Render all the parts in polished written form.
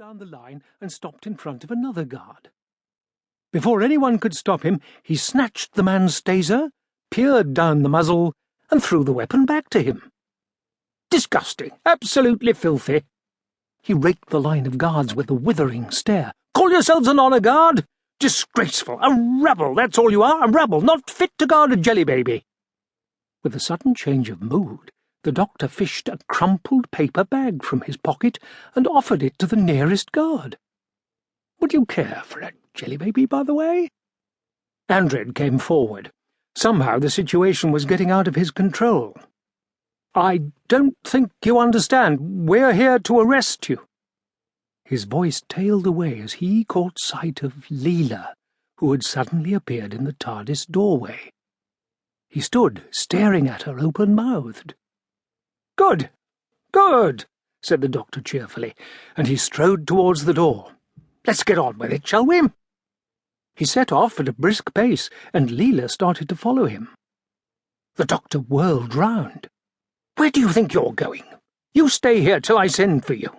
down the line and stopped in front of another guard. Before anyone could stop him, he snatched the man's taser, peered down the muzzle, and threw the weapon back to him. Disgusting, absolutely filthy. He raked the line of guards with a withering stare. Call yourselves an honour guard? Disgraceful, a rebel, that's all you are, a rebel, not fit to guard a jelly baby. With a sudden change of mood, the doctor fished a crumpled paper bag from his pocket and offered it to the nearest guard. Would you care for a jelly baby, by the way? Andred came forward. Somehow the situation was getting out of his control. I don't think you understand. We're here to arrest you. His voice tailed away as he caught sight of Leela, who had suddenly appeared in the TARDIS doorway. He stood, staring at her open-mouthed. Good, good, said the doctor cheerfully, and he strode towards the door. Let's get on with it, shall we? He set off at a brisk pace, and Leela started to follow him. The doctor whirled round. Where do you think you're going? You stay here till I send for you.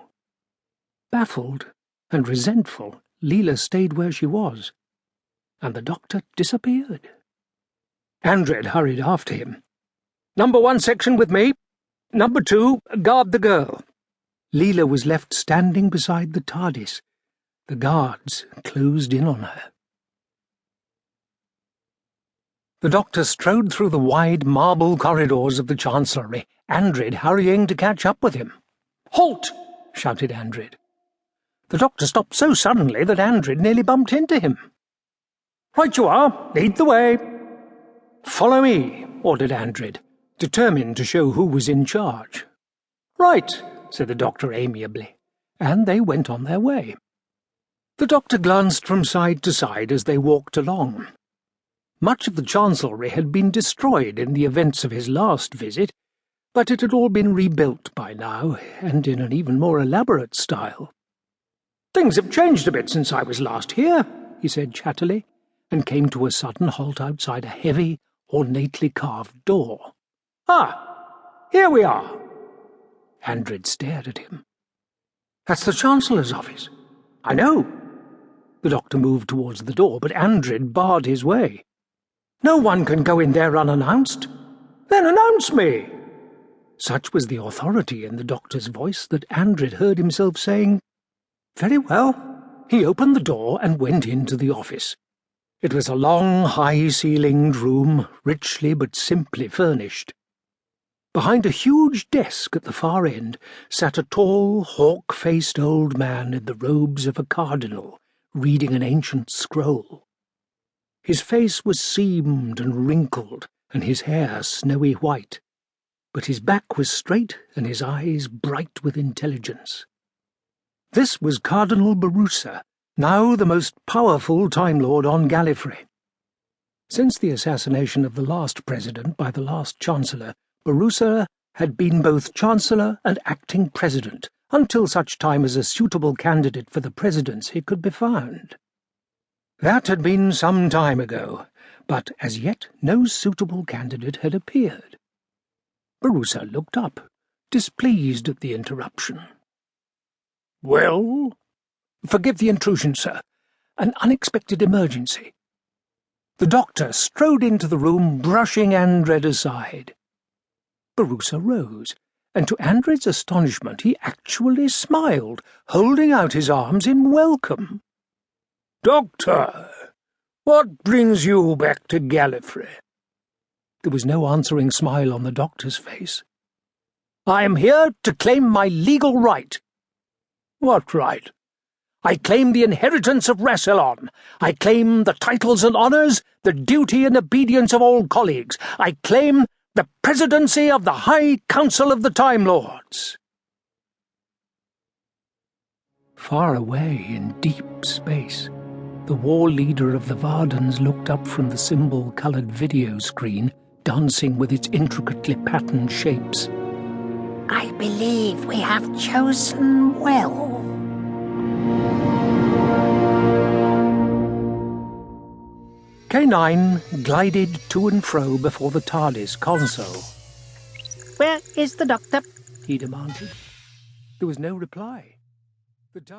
Baffled and resentful, Leela stayed where she was, and the doctor disappeared. Andred hurried after him. Number 1 section with me. Number 2, guard the girl. Leela was left standing beside the TARDIS. The guards closed in on her. The doctor strode through the wide marble corridors of the Chancellery, Andred hurrying to catch up with him. Halt! Shouted Andred. The doctor stopped so suddenly that Andred nearly bumped into him. Right you are, lead the way. Follow me, ordered Andred, determined to show who was in charge. Right, said the doctor amiably, and they went on their way. The doctor glanced from side to side as they walked along. Much of the Chancellery had been destroyed in the events of his last visit, but it had all been rebuilt by now, and in an even more elaborate style. Things have changed a bit since I was last here, he said chattily, and came to a sudden halt outside a heavy, ornately carved door. Ah, here we are. Andred stared at him. That's the Chancellor's office. I know. The doctor moved towards the door, but Andred barred his way. No one can go in there unannounced. Then announce me. Such was the authority in the doctor's voice that Andred heard himself saying, Very well. He opened the door and went into the office. It was a long, high-ceilinged room, richly but simply furnished. Behind a huge desk at the far end sat a tall, hawk-faced old man in the robes of a cardinal, reading an ancient scroll. His face was seamed and wrinkled, and his hair snowy white, but his back was straight and his eyes bright with intelligence. This was Cardinal Barusa, now the most powerful Time Lord on Gallifrey. Since the assassination of the last president by the last Chancellor, Barusa had been both Chancellor and acting President, until such time as a suitable candidate for the presidency could be found. That had been some time ago, but as yet no suitable candidate had appeared. Barusa looked up, displeased at the interruption. Well? Forgive the intrusion, sir. An unexpected emergency. The doctor strode into the room, brushing Andred aside. Barusa rose, and to Andred's astonishment he actually smiled, holding out his arms in welcome. Doctor, what brings you back to Gallifrey? There was no answering smile on the doctor's face. I am here to claim my legal right. What right? I claim the inheritance of Rassilon. I claim the titles and honours, the duty and obedience of all colleagues. I claim the presidency of the High Council of the Time Lords. Far away in deep space, the war leader of the Vardans looked up from the symbol-coloured video screen, dancing with its intricately patterned shapes. I believe we have chosen well. K9 glided to and fro before the TARDIS console. Where is the doctor? He demanded. There was no reply. The TARDIS